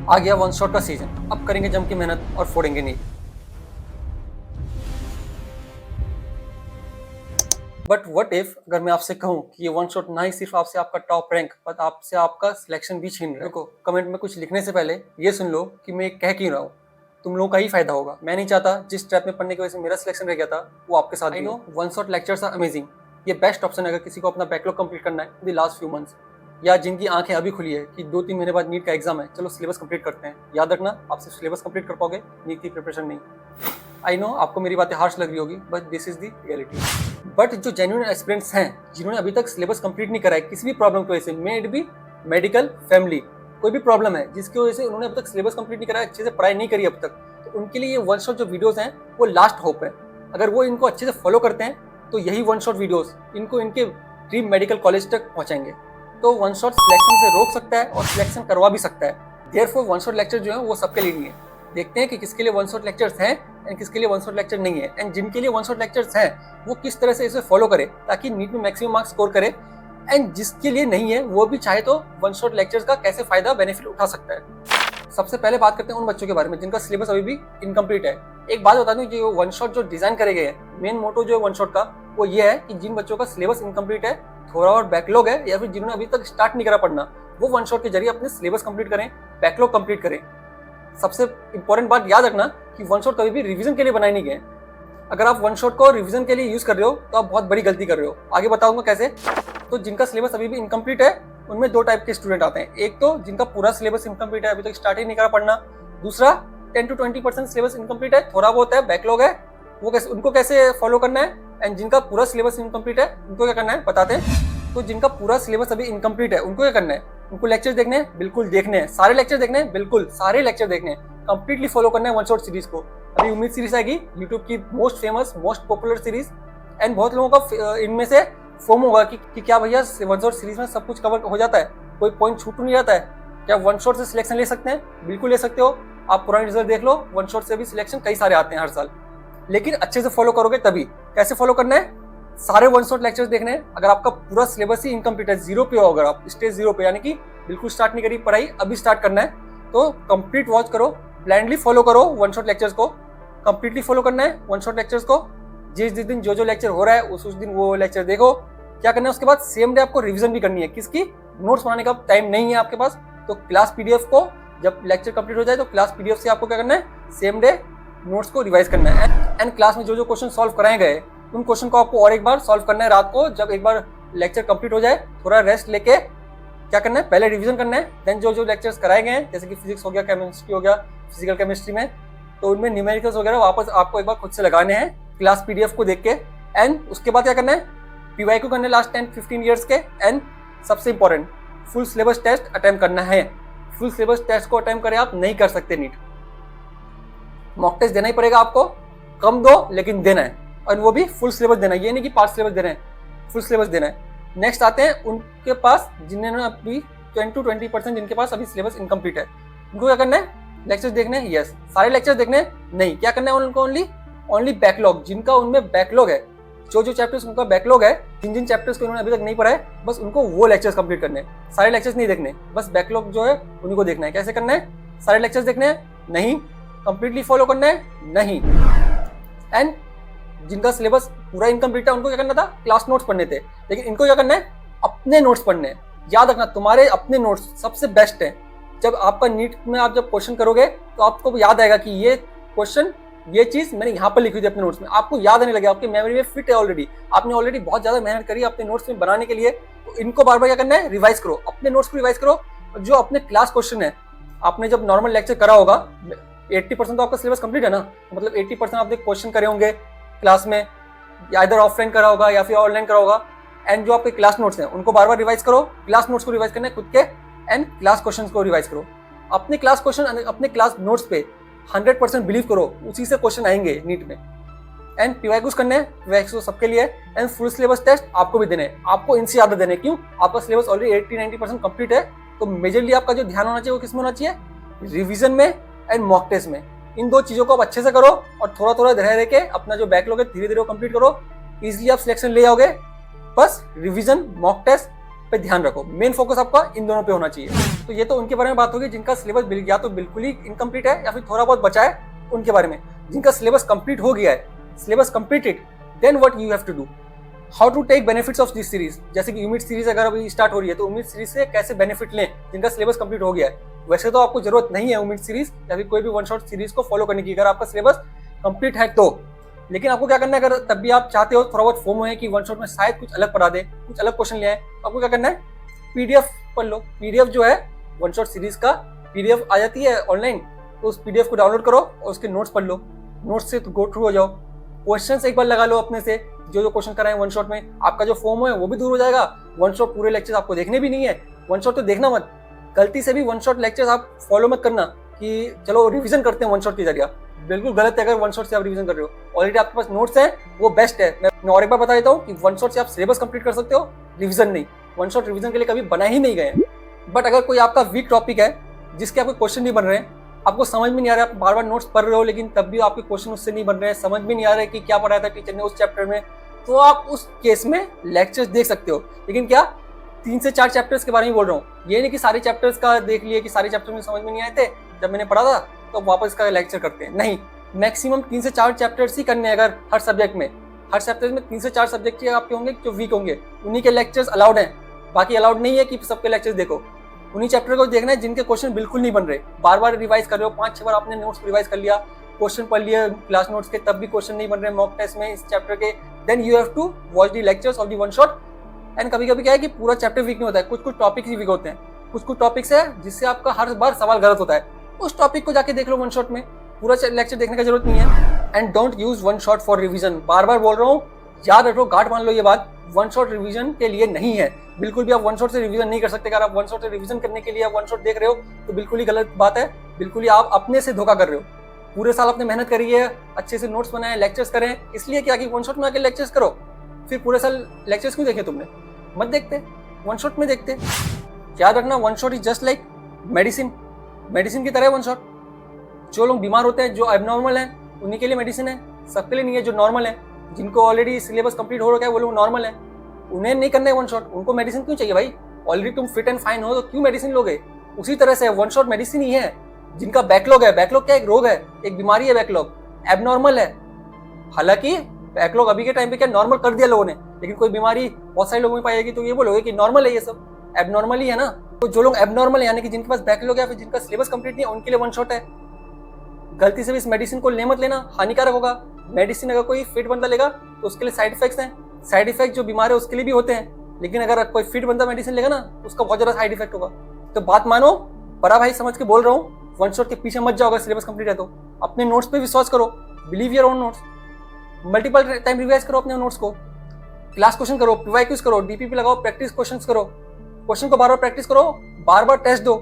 आ गया one shot का season, अब करेंगे जम की मेहनत और फोड़ेंगे नींद। बट व्हाट इफ अगर मैं आपसे कहूं कि ये वन शॉट ना ही सिर्फ आपसे आपका टॉप रैंक बट आपसे आपका सिलेक्शन भी छीन रहा है। देखो, कमेंट में कुछ लिखने से पहले ये सुन लो कि मैं कह क्यों रहा हूँ। तुम लोगों का ही फायदा होगा। मैं नहीं चाहता जिस ट्रैप में पढ़ने की वजह से मेरा सिलेक्शन रह गया था वो आपके साथ। I know one shot lectures are amazing. ये बेस्ट ऑप्शन है अगर किसी को अपना बैकलॉग कंप्लीट करना है in the last few months, या जिनकी आंखें अभी खुली है कि 2-3 महीने बाद नीट का एग्जाम है, चलो सिलेबस कंप्लीट करते हैं। याद रखना, आप सिर्फ सिलेबस कंप्लीट कर पाओगे, नीट की प्रिपरेशन नहीं। आई नो आपको मेरी बातें हार्श लग रही होगी but this is the reality. But जो जेन्युइन एस्पिरेंट्स हैं जिन्होंने अभी तक सिलेबस कंप्लीट नहीं करा है किसी भी प्रॉब्लम की वजह से, may it be medical, family, कोई भी प्रॉब्लम है जिसकी वजह से उन्होंने अब तक सिलेबस कंप्लीट नहीं करा है, अच्छे से पढ़ाई नहीं करी अब तक, तो उनके लिए ये वन शॉट जो वीडियोस हैं वो लास्ट होप है। अगर वो इनको अच्छे से फॉलो करते हैं तो यही वन शॉट वीडियोस इनको इनके ड्रीम मेडिकल कॉलेज तक पहुंचाएंगे। तो वन शॉट सिलेक्शन से रोक सकता है और सिलेक्शन करवा भी सकता है। देयरफॉर वन शॉट लेक्चर जो है वो सबके लिए नहीं है। देखते हैं कि किसके लिए वन शॉट लेक्चर्स हैं एंड किसके लिए वन शॉट लेक्चर नहीं है, एंड जिनके लिए वन शॉट लेक्चर्स हैं वो किस तरह से इसे फॉलो करे ताकि नीट में मैक्सिमम मार्क्स स्कोर करे, एंड जिसके लिए नहीं है वो भी चाहे तो वन शॉट लेक्चर्स का कैसे फायदा बेनिफिट उठा सकता है। सबसे पहले बात करते हैं उन बच्चों के बारे में जिनका सिलेबस अभी भी इनकम्प्लीट है। एक बात बता दूं, जो वन शॉट जो डिजाइन करे गए हैं, मेन मोटो जो है वन शॉट का वो ये है कि जिन बच्चों का सिलेबस इनकम्प्लीट है, थोड़ा और बैकलॉग है, या फिर जिन्होंने अभी तक स्टार्ट नहीं करा पढ़ना, वो वन शॉट के जरिए अपने सिलेबस कंप्लीट करें, बैकलॉग कंप्लीट करें। सबसे इंपॉर्टेंट बात याद रखना कि वन शॉट कभी भी रिवीजन के लिए बनाए नहीं गए। अगर आप वन शॉट को रिवीजन के लिए यूज कर रहे हो तो आप बहुत बड़ी गलती कर रहे हो। आगे बताऊंगा कैसे। तो जिनका सिलेबस अभी भी इनकम्प्लीट है उनमें दो टाइप के स्टूडेंट आते हैं। एक तो जिनका पूरा सिलेबस इनकम्प्लीट है, अभी तक स्टार्ट ही नहीं करा पढ़ना। दूसरा 10 to 20% सिलेबस इनकम्प्लीट है, थोड़ा बहुत है, बैकलॉग है, वो कैसे, उनको कैसे फॉलो करना है। एंड जिनका पूरा सिलेबस इनकम्प्लीट है उनको क्या करना है बताते हैं। तो जिनका पूरा सिलेबस अभी इनकम्प्लीट है उनको क्या करना है, उनको लेक्चर देखने हैं, बिल्कुल देखने हैं, सारे लेक्चर देखने हैं, बिल्कुल सारे लेक्चर देखने हैं, कंप्लीटली फॉलो करना है वन शॉट सीरीज को। अभी उम्मीद सीरीज आएगी, यूट्यूब की most famous most popular series, and बहुत लोगों का इनमें से फोम होगा कि क्या भैया वन शॉट सीरीज में सब कुछ कवर हो जाता है, कोई पॉइंट छूट नहीं जाता है, क्या वन शॉट से सिलेक्शन ले सकते हैं? बिल्कुल ले सकते हो। आप पुराने रिजल्ट देख लो, वन शॉट से भी सिलेक्शन कई सारे आते हैं हर साल, लेकिन अच्छे से फॉलो करोगे तभी। कैसे फॉलो करना है? सारे वन शॉट लेक्चर्स देखने हैं। अगर आपका पूरा सिलेबस ही इनकम्प्लीट है, जीरो पे हो, अगर आप स्टेज जीरो पे यानी कि बिल्कुल स्टार्ट नहीं करी पढ़ाई, अभी स्टार्ट करना है, तो कंप्लीट वॉच करो, ब्लाइंडली फॉलो करो वन शॉट लेक्चर्स को, कंप्लीटली फॉलो करना है वन शॉट लेक्चर्स को। जिस दिन जो लेक्चर हो रहा है उस दिन वो लेक्चर देखो। क्या करना है उसके बाद सेम डे आपको रिवीजन भी करनी है। किसकी? नोट्स बनाने का टाइम नहीं है आपके पास, तो क्लास पीडीएफ को जब लेक्चर कंप्लीट हो जाए तो क्लास पीडीएफ से आपको क्या करना है, सेम डे नोट्स को रिवाइज करना है। एंड क्लास में जो क्वेश्चन सॉल्व कराए गए उन क्वेश्चन को आपको और एक बार सॉल्व करना है रात को, जब एक बार लेक्चर कंप्लीट हो जाए, थोड़ा रेस्ट लेके क्या करना है, पहले रिवीजन करना है। देन जो लेक्चर्स कराए गए हैं, जैसे कि फिजिक्स हो गया, केमिस्ट्री हो गया, फिजिकल केमिस्ट्री में, तो उनमें न्यूमेरिकल्स वगैरह वापस आपको एक बार खुद से लगाने हैं क्लास पीडीएफ को देख के। एंड उसके बाद क्या करना है, पीवाईक्यू करना है लास्ट 10-15 ईयर्स के। एंड सबसे important, full syllabus test attempt करना है। फुल सिलेबस टेस्ट को अटेम्प्ट करे आप नहीं कर सकते नीट, मॉक टेस्ट देना ही पड़ेगा आपको, कम दो लेकिन देना है, और वो भी फुल सिलेबस देना है। ये नहीं कि पार्ट सिलेबस देना है, फुल सिलेबस देना है। नेक्स्ट आते हैं उनके पास जिन्होंने अभी 10 to 20% जिनके पास अभी सिलेबस इनकम्प्लीट है, उनको क्या करना है, लेक्चर्स देखने हैं। यस, सारे लेक्चर्स देखने हैं नहीं, क्या करना है उनको, ओनली बैकलॉग, जिनका उनमें बैकलॉग है, जो चैप्टर्स उनका बैकलॉग है, जिन चैप्टर्स को उन्होंने अभी तक नहीं पढ़ा है, बस उनको वो लेक्चर्स कंप्लीट करने हैं। सारे लेक्चर्स नहीं देखने, बस बैकलॉग जो है उन्हीं को देखना है। कैसे करना है? सारे लेक्चर्स देखने हैं नहीं, कंप्लीटली फॉलो करना है नहीं। एंड जिनका सिलेबस पूरा इनकम्प्लीट है उनको क्या करना था, क्लास नोट्स पढ़ने थे, लेकिन इनको क्या करना है, अपने नोट्स पढ़ने हैं। याद रखना, तुम्हारे अपने नोट्स सबसे बेस्ट है। जब आपका नीट में आप जब क्वेश्चन करोगे तो आपको याद आएगा कि ये क्वेश्चन, ये चीज मैंने यहाँ पर लिखी थी अपने नोट्स में, आपको याद आने लगे, आपकी मेमोरी में फिट है ऑलरेडी, आपने ऑलरेडी बहुत ज्यादा मेहनत करी अपने नोट्स में बनाने के लिए। तो इनको बार बार क्या करना है, रिवाइज करो, अपने नोट्स को रिवाइज करो। और जो अपने क्लास क्वेश्चन है, आपने जब नॉर्मल लेक्चर करा होगा, 80% तो आपका सिलेबस कंप्लीट है ना, मतलब 80% आपने क्वेश्चन करे होंगे क्लास में, या इधर ऑफलाइन करा होगा या फिर ऑनलाइन करा होगा। एंड जो आपके क्लास नोट्स हैं उनको बार बार रिवाइज करो, क्लास नोट्स को रिवाइज करना है खुद के, एंड क्लास क्वेश्चंस को रिवाइज करो। अपने क्लास क्वेश्चन, अपने क्लास नोट्स पे 100% बिलीव करो, उसी से क्वेश्चन आएंगे नीट में। एंड पीवाईक्यूज करने हैं, पीवाईक्यूज सबके लिए। एंड फुल सिलेबस टेस्ट आपको भी देने हैं, आपको इनसे ज्यादा देने। क्यों? आपका सिलेबस ऑलरेडी 80-90% कंप्लीट है, तो मेजरली आपका जो ध्यान होना चाहिए वो किसमें होना चाहिए, रिवीजन में एंड मॉक टेस्ट में। इन दो चीजों को आप अच्छे से करो और थोड़ा थोड़ा धैर्य रह के अपना जो बैकलॉग है धीरे धीरे कंप्लीट करो, इजीली आप सिलेक्शन ले आओगे। बस रिवीजन, मॉक टेस्ट पे ध्यान रखो। मेन फोकस आपका इन दोनों पे होना चाहिए। तो ये तो उनके बारे में बात होगी जिनका सिलेबस या तो बिल्कुल ही इनकम्प्लीट है या फिर थोड़ा बहुत बचा है, उनके बारे में। जिनका सिलेबस कंप्लीट हो गया है, syllabus completed, then what you have to do, how to take benefits of this series. जैसे कि यूमिट सीरीज अगर अभी स्टार्ट हो रही है तो यूमिट सीरीज से कैसे बेनिफिट लें जिनका सिलेबस कंप्लीट हो गया है। वैसे तो आपको जरूरत नहीं है यूमिट सीरीज या फिर कोई भी वन शॉट सीरीज को फॉलो करने की अगर आपका सिलेबस कंप्लीट है तो। लेकिन आपको क्या करना है, अगर तब भी आप चाहते हो थोड़ा बहुत फोमो है कि वन शॉट में शायद कुछ अलग पढ़ा दे, कुछ अलग क्वेश्चन ले आए, तो आपको क्या करना है, पीडीएफ पढ़ लो। पीडीएफ जो है वन शॉट सीरीज का पीडीएफ आ जाती है ऑनलाइन, तो उस पीडीएफ को डाउनलोड करो और उसके नोट्स पढ़ लो। नोट्स से गो थ्रू हो जाओ, क्वेश्चंस एक बार लगा लो अपने से, जो क्वेश्चन कराएं वन शॉट में, आपका जो फॉर्म है वो भी दूर हो जाएगा। वन शॉट पूरे लेक्चर्स आपको देखने भी नहीं है, वन शॉट तो देखना मत। गलती से भी वन शॉट लेक्चर्स आप फॉलो मत करना कि चलो रिवीजन करते हैं वन शॉट के जरिए। बिल्कुल गलत है अगर वन शॉट से आप रिवीजन कर रहे हो। ऑलरेडी आपके पास नोट्स हैं, वो बेस्ट है। मैं और एक बार बता देता हूँ कि वन शॉट से आप सिलेबस कंप्लीट कर सकते हो, रिवीजन नहीं। वन शॉट रिवीजन के लिए कभी बना ही नहीं गए हैं। बट अगर कोई आपका वीक टॉपिक है जिसके आपको क्वेश्चन नहीं बन रहे हैं, आपको समझ में नहीं आ रहा है, आप बार बार नोट्स पढ़ रहे हो लेकिन तब भी आपके क्वेश्चन उससे नहीं बन रहे हैं, समझ में नहीं आ रहा है कि क्या पढ़ाया था टीचर ने उस चैप्टर में, तो आप उस केस में लेक्चर्स देख सकते हो। लेकिन क्या 3 से 4 चैप्टर्स के बारे में बोल रहा हूँ, ये नहीं कि सारे चैप्टर्स का देख लिए कि सारे चैप्टर में समझ में नहीं आए थे जब मैंने पढ़ा था तो वापस इसका लेक्चर करते हैं। नहीं, मैक्सिमम 3 से 4 चैप्टर्स ही करने हैं। अगर हर सब्जेक्ट में, हर चैप्टर में 3 से 4 सब्जेक्ट ही आपके होंगे जो वीक होंगे, उन्हीं के लेक्चर्स अलाउड हैं। बाकी अलाउड नहीं है कि सबके लेक्चर्स देखो। उन्हीं चैप्टर को देखना है जिनके क्वेश्चन बिल्कुल नहीं बन रहे, बार बार रिवाइज कर रहे हो, 5-6 बार आपने नोट्स रिवाइज कर लिया, क्वेश्चन पढ़ लिए क्लास नोट्स के, तब भी क्वेश्चन नहीं बन रहे मॉक टेस्ट में इस चैप्टर के, then you have to watch the lectures of the one shot. And कभी कभी क्या है कि पूरा चैप्टर वीक नहीं होता है, कुछ कुछ टॉपिक्स ही वीक होते हैं, कुछ कुछ टॉपिक्स है जिससे आपका हर बार सवाल गलत होता है, उस टॉपिक को जाके देख लो वन शॉट में। पूरा लेक्चर देखने की जरूरत नहीं है। And don't use one shot for revision. बार बार बोल रहा हूँ, याद रखो, गांठ मान लो ये बात, वन शॉट रिवीजन के लिए नहीं है। बिल्कुल भी आप वन शॉट से रिवीजन नहीं कर सकते। अगर आप वन शॉट से रिवीजन करने के लिए आप वन शॉट देख रहे हो तो बिल्कुल ही गलत बात है। बिल्कुल ही आप अपने से धोखा कर रहे हो। पूरे साल आपने मेहनत करी है, अच्छे से नोट्स बनाए, लेक्चर्स करें, इसलिए क्या कि वन शॉट में आके लेक्चर्स करो। फिर पूरे साल लेक्चर्स क्यों देखे तुमने? मत देखते, वन शॉट में देखते। याद रखना, one shot is just like medicine. Medicine की तरह वन शॉट। जो लोग बीमार होते हैं, जो एबनॉर्मल हैं, उन्हीं के लिए मेडिसिन है, सबके लिए नहीं है। जो नॉर्मल है, जिनको ऑलरेडी सिलेबस कंप्लीट हो रखा है, वो लोग नॉर्मल है, उन्हें नहीं करना है वन शॉट। उनको मेडिसिन क्यों चाहिए भाई? ऑलरेडी तुम फिट एंड फाइन हो तो क्यों मेडिसिन लोगे? उसी तरह से वन शॉट मेडिसिन ही है। जिनका बैकलॉग है, बैकलॉग क्या एक रोग है, एक बीमारी है, बैकलॉग एबनॉर्मल है। हालांकि बैकलॉग अभी के टाइम पे क्या नॉर्मल कर दिया लोगों ने, लेकिन कोई बीमारी बहुत सारे लोगों में पाई जाएगी तो ये बोलोगे कि नॉर्मल है, ये सब एबनॉर्मल ही है ना। तो जो लोग एबनॉर्मल है, यानी कि जिनके पास बैकलॉग है, फिर जिनका सिलेबस कंप्लीट नहीं है, उनके लिए वन शॉट है। गलती से भी इस मेडिसिन को ले मत लेना, हानिकारक होगा। मेडिसिन अगर कोई फिट बंदा लेगा तो उसके लिए साइड इफेक्ट्स हैं। साइड इफेक्ट जो बीमार है उसके लिए भी होते हैं, लेकिन अगर कोई फिट बंदा मेडिसिन लेगा ना तो उसका बहुत ज्यादा साइड इफेक्ट होगा। तो बात मानो, बड़ा भाई समझ के बोल रहा हूँ, वन शॉट के पीछे मत जाओ। अगर सिलेबस कंप्लीट है तो अपने नोट्स पे विश्वास करो, believe your own notes. Multiple time revise करो अपने नोट्स को, क्लास क्वेश्चन करो, पीवाईक्यूज करो, डीपीपी लगाओ, प्रैक्टिस क्वेश्चंस करो, क्वेश्चन को बार बार प्रैक्टिस करो, बार बार टेस्ट दो।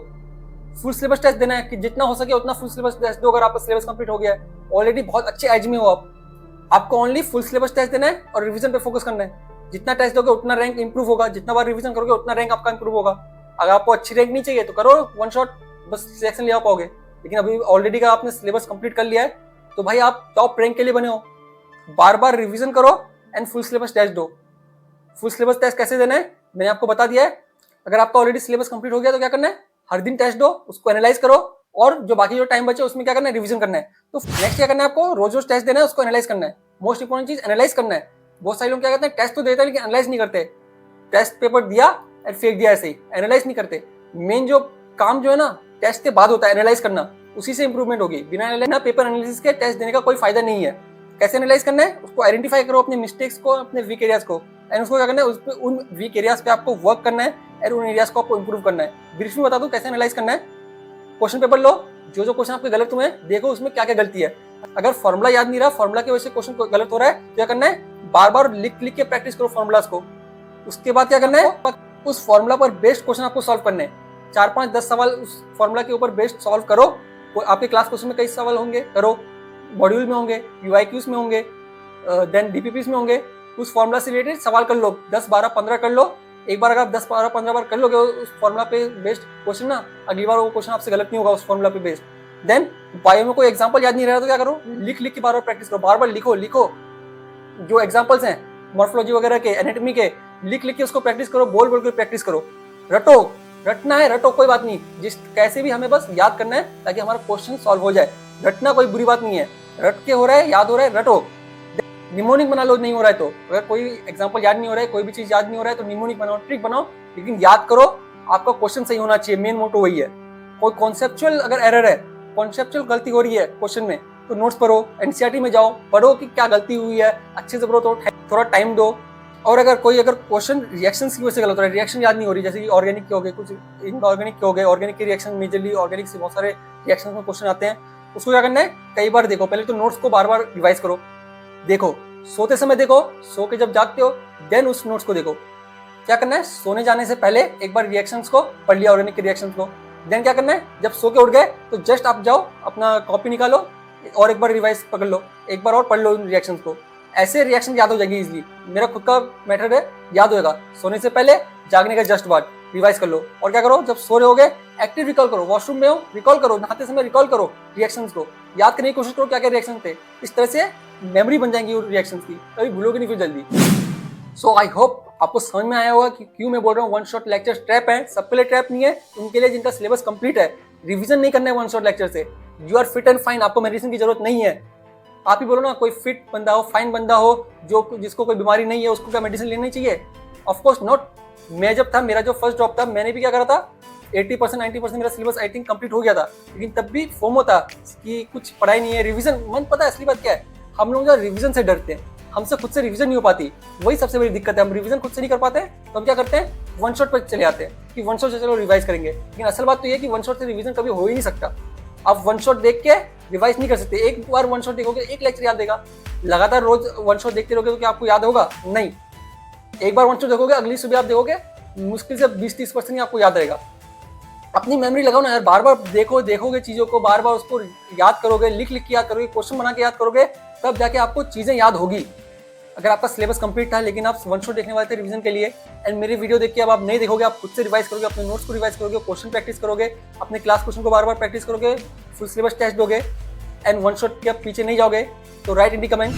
फुल सिलेबस टेस्ट देना है कि जितना हो सके उतना फुल सिलेबस टेस्ट दो। अगर आपका सिलेबस कंप्लीट हो गया है, ऑलरेडी बहुत अच्छे एज में हो आपको ओनली फुल सिलेबस टेस्ट देना है और रिवीजन पे फोकस करना है। जितना टेस्ट दोगे उतना रैंक इंप्रूव होगा, जितना बार रिवीजन करोगे उतना रैंक आपका इंप्रूव होगा। अगर आपको अच्छी रैंक नहीं चाहिए तो करो वन शॉट, बस सिलेक्शन ले आ पाओगे। लेकिन अभी ऑलरेडी का आपने सिलेबस कंप्लीट कर लिया है तो भाई आप टॉप रैंक के लिए बने हो। बार बार रिवीजन करो एंड फुल सिलेबस टेस्ट दो। फुल सिलेबस टेस्ट कैसे देना है मैंने आपको बता दिया है। अगर आपका ऑलरेडी सिलेबस कंप्लीट हो गया तो क्या करना है, हर दिन टेस्ट दो, उसको एनालाइज करो, और जो बाकी जो टाइम बचे उसमें क्या करना है, रिवीजन करना है। तो नेक्स्ट क्या करना है, आपको रोज रोज टेस्ट देना है, उसको एनालाइज करना है। मोस्ट इंपोर्टेंट चीज एनालाइज करना है। बहुत सारे लोग क्या करते हैं, टेस्ट तो देते हैं लेकिन एनालाइज नहीं करते। टेस्ट पेपर दिया और फेंक दिया ऐसे ही, एनालाइज नहीं करते। मेन जो काम जो है ना टेस्ट के बाद होता है, एनालाइज करना, उसी से इंप्रूवमेंट होगी। बिना एनालाइज पेपर एनालिसिस के टेस्ट देने का कोई फायदा नहीं है। कैसे एनालाइज करना है, उसको आइडेंटिफाई करो अपने मिस्टेक्स को, अपने वीक एरियाज को, एंड उसको क्या करना है, उस पे उन वीक एरियाज पे आपको वर्क करना है और उन एरियाज को आपको इंप्रूव करना है। ब्रीफ में बता दूं कैसे एनालाइज करना है। क्वेश्चन पेपर लो, जो जो क्वेश्चन आपके गलत हुए हैं देखो उसमें क्या क्या गलती है। अगर फॉर्मूला याद नहीं रहा, फॉर्मूला की वजह से क्वेश्चन गलत हो रहा है, क्या करना है, बार बार लिख लिख के प्रैक्टिस करो फॉर्मूलाज को। उसके बाद क्या करना है, उस फॉर्मूला पर बेस्ड क्वेश्चन आपको सॉल्व करने हैं। 4, 5, 10 सवाल उस फॉर्मूला के ऊपर बेस्ड सॉल्व करो। आपके क्लास क्वेश्चन में कई सवाल होंगे, करो, मॉड्यूल में होंगे, यूआईक्यूज में होंगे, देन डीपीपीज में होंगे। उस फॉर्मूला से रिलेटेड सवाल कर लो, 10, 12, 15 कर लो। एक बार अगर आप 10, 12, 15 बार कर लोगे उस फॉर्मूला पे बेस्ड क्वेश्चन ना, अगली बार वो क्वेश्चन आपसे गलत नहीं होगा उस फॉर्मूला पे बेस्ड। देन बायो में कोई एग्जांपल याद नहीं रहा तो क्या करो, लिख लिख के बार बार प्रैक्टिस करो, बार बार लिखो। जो एग्जांपल्स हैं मॉर्फोलॉजी वगैरह के, एनाटॉमी के, लिख लिख के उसको प्रैक्टिस करो, बोल बोल के प्रैक्टिस करो, रटो, रटना है रटो, कोई बात नहीं, जिस कैसे भी हमें बस याद करना है ताकि हमारा क्वेश्चन सॉल्व हो जाए। रटना कोई बुरी बात नहीं है, रट के हो रहा है, याद हो रहा है, रटो। निमोनिक बना लो, नहीं हो रहा है तो, अगर कोई एग्जांपल याद नहीं हो रहा है, कोई भी चीज याद नहीं हो रहा है तो निमोनिक बनाओ, ट्रिक बनाओ, लेकिन याद करो, आपका क्वेश्चन सही होना चाहिए, मेन मोटो वही है। कोई कॉन्सेप्चुअल अगर एरर है, कॉन्सेप्चुअल गलती हो रही है क्वेश्चन में, तो नोट्स पढ़ो, एनसीईआरटी में जाओ, पढ़ो कि क्या गलती हुई है, अच्छे से पढ़ो, तो थोड़ा टाइम दो। और अगर क्वेश्चन रिएक्शन की वजह से गलत हो रहा है, रिएक्शन याद नहीं हो रही, जैसे कि ऑर्गेनिक के हो गए, कुछ इनऑर्गेनिक के हो गए, ऑर्गेनिक के रिएक्शन मेजरली ऑर्गेनिक से बहुत सारे रिएक्शन में क्वेश्चन आते हैं, उसको क्या करना है, कई बार देखो, पहले तो नोट्स को बार बार रिवाइज करो, देखो, सोते समय देखो, सो के जब जागते हो देन उस नोट्स को देखो। क्या करना है, सोने जाने से पहले एक बार रिएक्शंस को पढ़ लिया, ऑर्गेनिक के रिएक्शंस को, देन क्या करना है, जब सो के उठ गए तो जस्ट आप जाओ, अपना कॉपी निकालो और एक बार रिवाइज पकड़ लो, एक बार और पढ़ लो उन रिएक्शंस को, ऐसे रिएक्शन याद हो जाएगी इजीली। मेरा खुद का मेथड है, याद होएगा, सोने से पहले, जागने का जस्ट बाद रिवाइज कर लो। और क्या करो, जब सो रहे होगे एक्टिव रिकॉल करो, वॉशरूम में हो रिकॉल करो, नहाते समय रिकॉल करो, रिएक्शंस को याद करने की कोशिश करो, क्या क्या रिएक्शन थे, इस तरह से मेमोरी बन जाएंगी रिएक्शंस की, कभी भूलोगे नहीं फिर जल्दी। सो आई होप आपको समझ में आया होगा कि क्यों मैं बोल रहा हूँ वन शॉट लेक्चर ट्रैप है। सबके लिए ट्रैप नहीं है, उनके लिए जिनका सिलेबस कंप्लीट है, रिवीजन नहीं करना है वन शॉट लेक्चर से, you are fit and fine, आपको मेडिसिन की जरूरत नहीं है। आप ही बोलो ना, कोई फिट बंदा हो, फाइन बंदा हो, जो जिसको कोई बीमारी नहीं है, उसको क्या मेडिसिन लेनी चाहिए? Of course not. मैं जब था, मेरा जो फर्स्ट जॉब था, मैंने भी क्या करा था, 80% 90% मेरा सिलेबस आई थिंक कंप्लीट हो गया था, लेकिन तब भी फोमो था कि कुछ पढ़ाई नहीं है, रिवीजन मन, पता है असली बात क्या है, हम लोग रिवीजन से डरते हैं, हमसे खुद से रिवीजन नहीं हो पाती, वही सबसे बड़ी दिक्कत है। हम रिवीजन खुद से नहीं कर पाते तो हम क्या करते हैं, वन शॉट पर चले आते हैं कि वन शॉट से चलो रिवाइज करेंगे, लेकिन असल बात तो ये है कि वन शॉट से रिवीजन कभी हो ही नहीं सकता। आप वन शॉट देख के रिवाइज नहीं कर सकते। एक बार वन शॉट देखोगे, एक लेक्चर याद देगा, लगातार रोज वन शॉट देखते रहोगे तो क्या आपको याद होगा? नहीं। एक बार वन शॉट देखोगे, अगली सुबह आप देखोगे, मुश्किल से 20-30% ही आपको याद रहेगा। अपनी मेमोरी लगाओ ना यार, बार बार देखोगे चीजों को, बार बार उसको याद करोगे, लिख लिख के याद करोगे, क्वेश्चन बना के याद करोगे, तब जाके आपको चीजें याद होगी। अगर आपका सिलेबस कंप्लीट था लेकिन आप वन शॉट देखने वाले थे रिवीजन के लिए, एंड मेरी वीडियो देख के अब आप नहीं देखोगे, आप खुद से रिवाइज करोगे, अपने नोट्स को रिवाइज करोगे, क्वेश्चन प्रैक्टिस करोगे, अपने क्लास क्वेश्चन को बार बार प्रैक्टिस करोगे, फुल सिलेबस टेस्ट दोगे, एंड वन शॉट के पीछे नहीं जाओगे, तो राइट इन दी कमेंट,